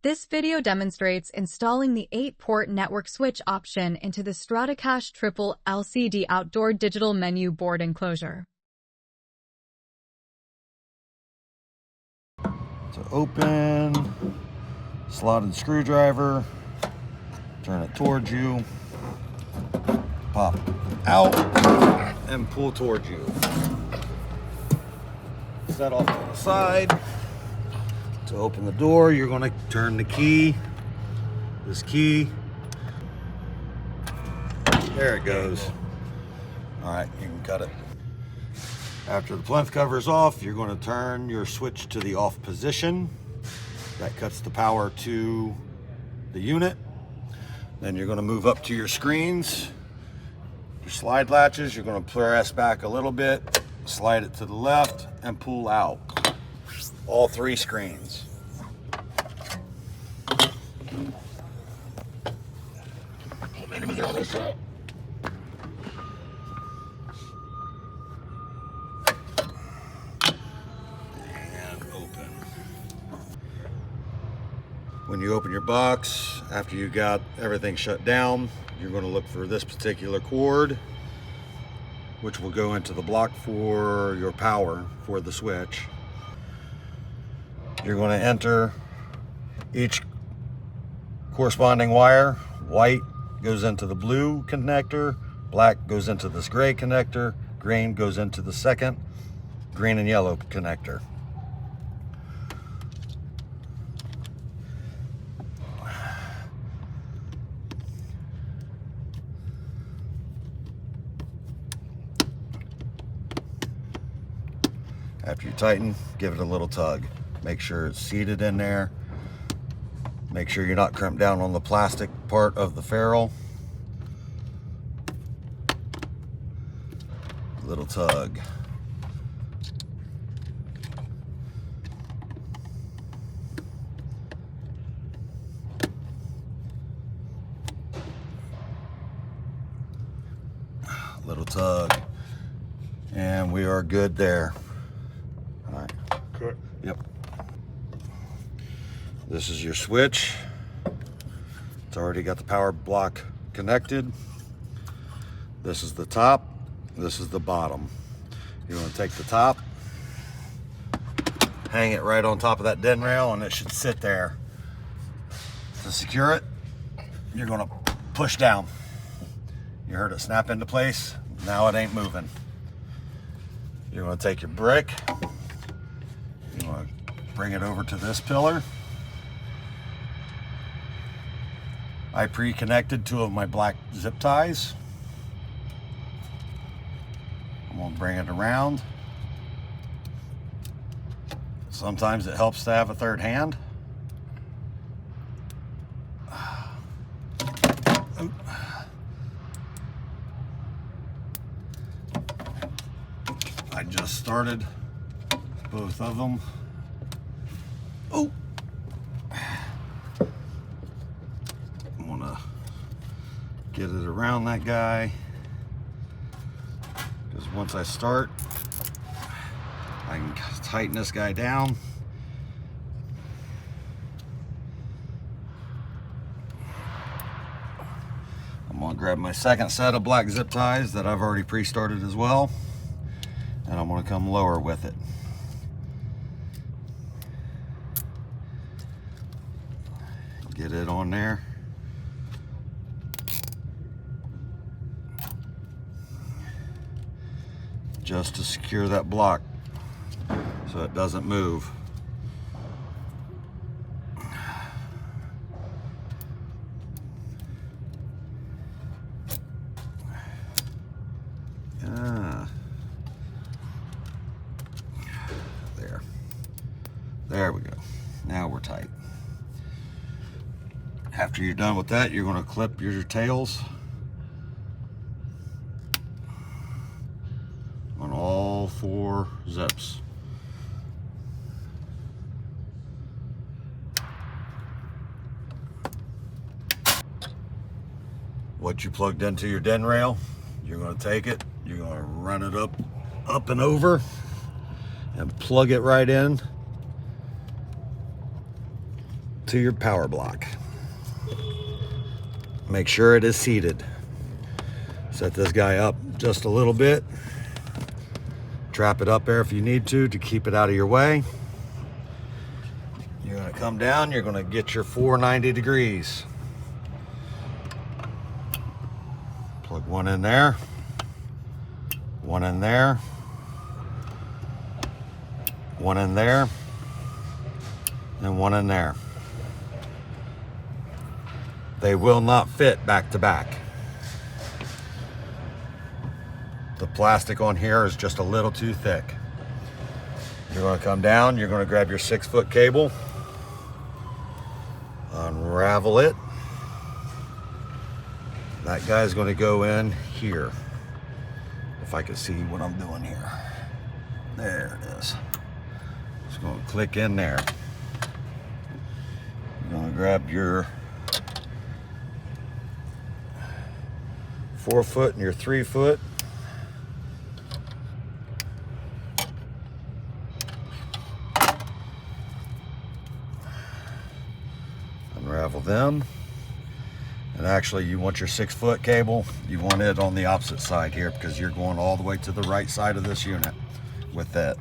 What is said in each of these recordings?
This video demonstrates installing the 8-port network switch option into the Stratacache Triple LCD outdoor digital menu board enclosure. To open, slotted screwdriver, turn it towards you, pop out, and pull towards you. Set off to the side. To open the door, you're going to turn the key, this key. There it goes. All right, you can cut it. After the plinth cover is off, you're going to turn your switch to the off position. That cuts the power to the unit. Then you're going to move up to your screens. Your slide latches, you're going to press back a little bit, slide it to the left, and pull out. All 3 screens. And open. When you open your box, after you got everything shut down, you're going to look for this particular cord, which will go into the block for your power for the switch. You're going to enter each corresponding wire. White goes into the blue connector, black goes into this gray connector, green goes into the second green and yellow connector. After you tighten, give it a little tug. Make sure it's seated in there. Make sure you're not crimped down on the plastic part of the ferrule. Little tug. Little tug. And we are good there. All right. Good. Yep. This is your switch. It's already got the power block connected. This is the top. This is the bottom. You want to take the top, hang it right on top of that den rail, and it should sit there. To secure it, you're going to push down. You heard it snap into place. Now it ain't moving. You're going to take your brick. You want to bring it over to this pillar. I pre-connected 2 of my black zip ties. I'm going to bring it around. Sometimes it helps to have a third hand. I just started both of them. Oh! I'm gonna get it around that guy, because once I start, I can tighten this guy down. I'm gonna grab my second set of black zip ties that I've already pre-started as well, and I'm gonna come lower with it. Get it on there. Just to secure that block so it doesn't move. There we go. Now we're tight. After you're done with that, you're going to clip your tails on all 4 zips. What you plugged into your den rail, you're going to take it, you're going to run it up and over and plug it right in to your power block. Make sure it is seated. Set this guy up just a little bit. Trap it up there if you need to keep it out of your way. You're going to come down, you're going to get your 490 degrees. Plug one in there, one in there, one in there, and one in there. They will not fit back to back. The plastic on here is just a little too thick. You're going to come down, you're going to grab your 6-foot cable, unravel it. That guy's going to go in here. If I can see what I'm doing here. There it is. Just going to click in there. You're going to grab your 4-foot and your 3-foot. Unravel them. And actually you want your 6-foot cable, you want it on the opposite side here because you're going all the way to the right side of this unit with that.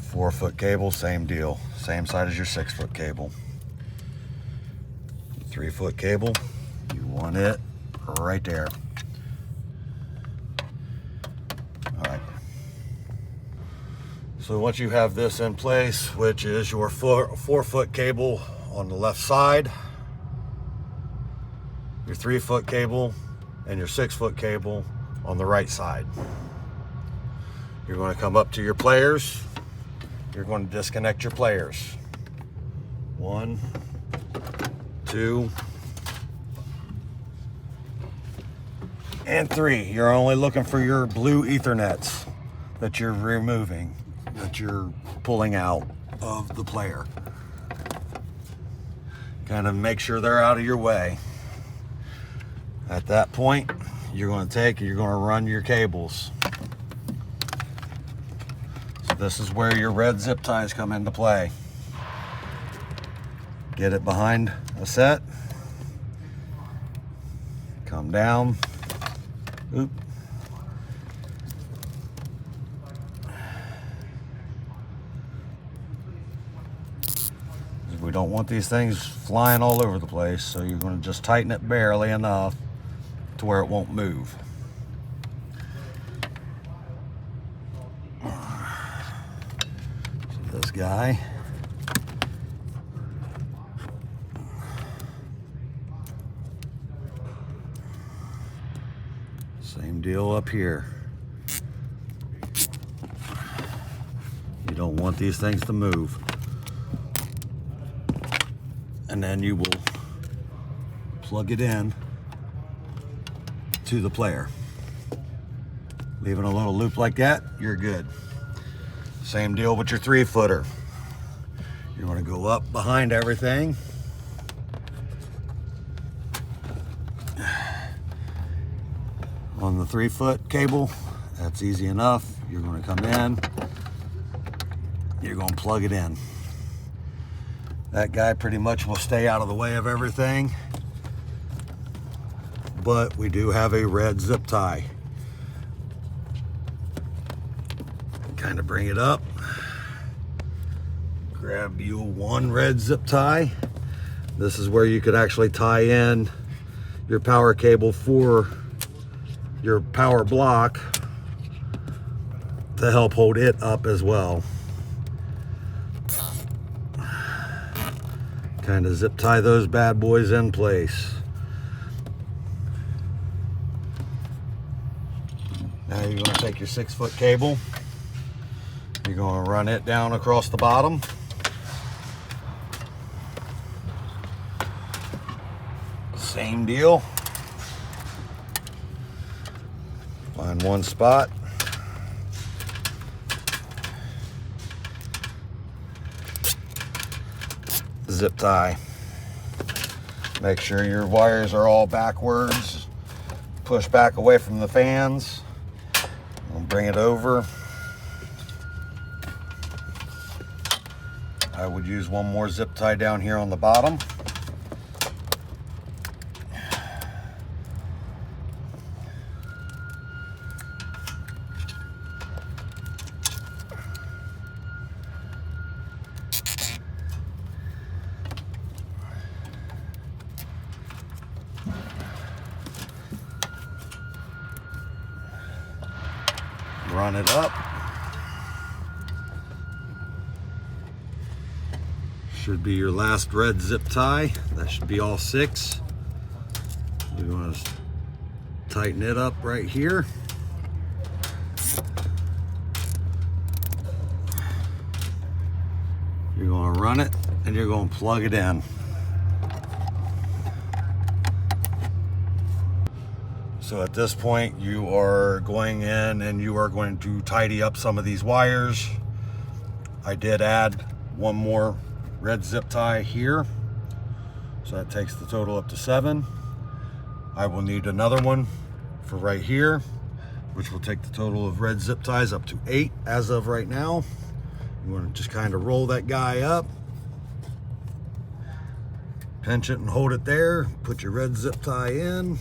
4-foot cable, same deal. Same side as your 6-foot cable. 3-foot cable, you want it right there. Alright. So once you have this in place, which is your 4-foot cable on the left side, your 3-foot cable, and your 6-foot cable on the right side. You're going to come up to your players. You're going to disconnect your players. 1, 2, and 3. You're only looking for your blue Ethernets that you're removing, that you're pulling out of the player. Kind of make sure they're out of your way. At that point, you're going to run your cables. So this is where your red zip ties come into play. Get it behind a set. Come down. Oop. We don't want these things flying all over the place, so you're going to just tighten it barely enough to where it won't move. So this guy. Same deal up here. You don't want these things to move. And then you will plug it in to the player. Leaving a little loop like that, you're good. Same deal with your 3-footer. You want to go up behind everything. On the 3-foot cable, that's easy enough. You're going to come in. You're going to plug it in. That guy pretty much will stay out of the way of everything. But we do have a red zip tie. Kind of bring it up. Grab you one red zip tie. This is where you could actually tie in your power cable for your power block to help hold it up as well. Kind of zip tie those bad boys in place. Now you're going to take your 6-foot cable. You're going to run it down across the bottom. Same deal. Find one spot. Zip tie. Make sure your wires are all backwards. Push back away from the fans. We'll bring it over. I would use one more zip tie down here on the bottom. Run it up. Should be your last red zip tie. That should be all 6. You're going to tighten it up right here. You're going to run it and you're going to plug it in. So at this point, you are going in and you are going to tidy up some of these wires. I did add one more red zip tie here, so that takes the total up to 7. I will need another one for right here, which will take the total of red zip ties up to 8 as of right now. You want to just kind of roll that guy up, pinch it and hold it there, put your red zip tie in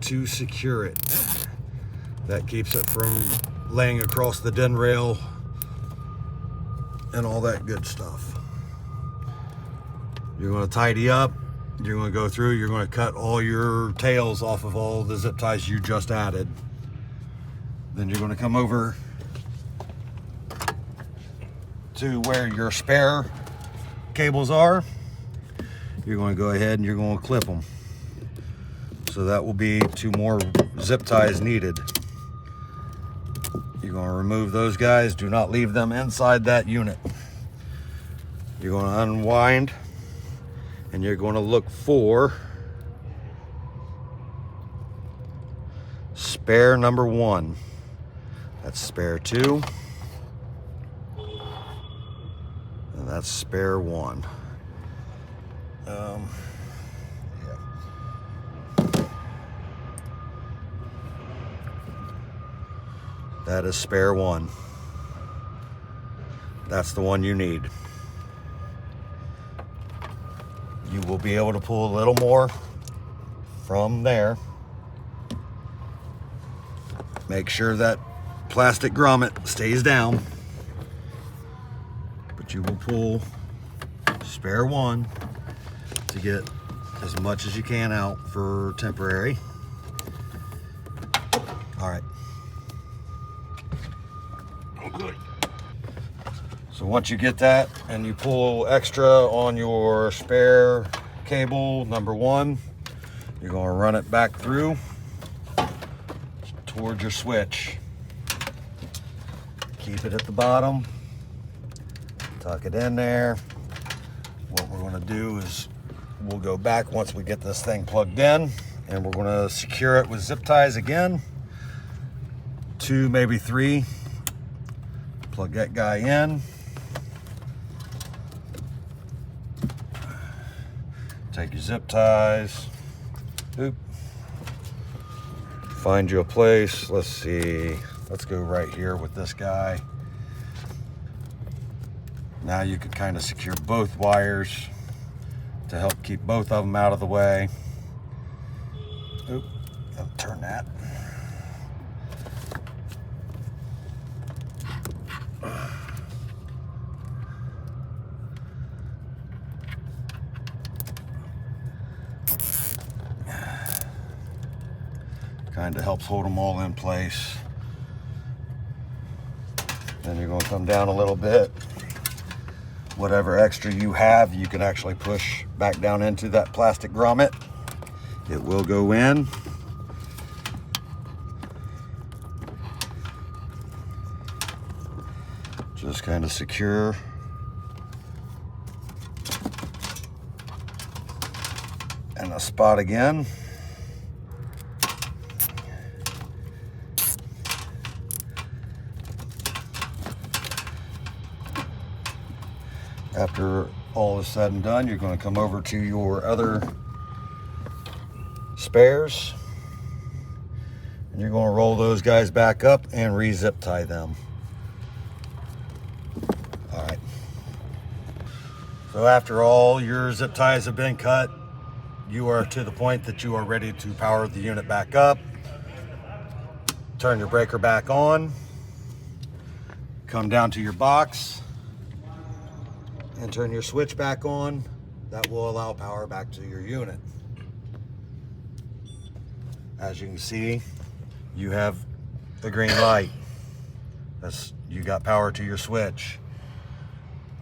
to secure it. That keeps it from laying across the den rail and all that good stuff. You're going to tidy up, you're going to go through, you're going to cut all your tails off of all the zip ties you just added. Then you're going to come over to where your spare cables are. You're going to go ahead and you're going to clip them. So that will be 2 more zip ties needed. You're going to remove those guys. Do not leave them inside that unit. You're going to unwind and you're going to look for spare number 1. That's spare 2. And that's spare 1. That is spare 1. That's the one you need. You will be able to pull a little more from there. Make sure that plastic grommet stays down. But you will pull spare 1 to get as much as you can out for temporary. All right. Good. So once you get that and you pull extra on your spare cable number 1, you're going to run it back through towards your switch. Keep it at the bottom, tuck it in there. What we're going to do is we'll go back once we get this thing plugged in, and we're going to secure it with zip ties again, 2, maybe 3. Plug that guy in. Take your zip ties. Oop. Find you a place. Let's see. Let's go right here with this guy. Now you can kind of secure both wires to help keep both of them out of the way. Oop. I'll turn that. Kind of helps hold them all in place. Then you're going to come down a little bit. Whatever extra you have, you can actually push back down into that plastic grommet. It will go in. Just kind of secure. And a spot again. After all is said and done, you're going to come over to your other spares and you're going to roll those guys back up and re-zip tie them. So after all your zip ties have been cut, you are to the point that you are ready to power the unit back up. Turn your breaker back on. Come down to your box and turn your switch back on. That will allow power back to your unit. As you can see, you have the green light. You got power to your switch.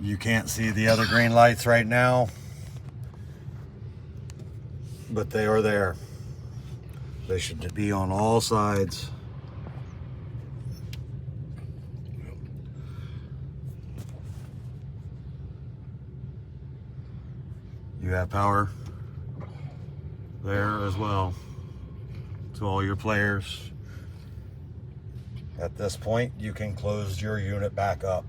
You can't see the other green lights right now, but they are there. They should be on all sides. You have power there as well to all your players. At this point, you can close your unit back up.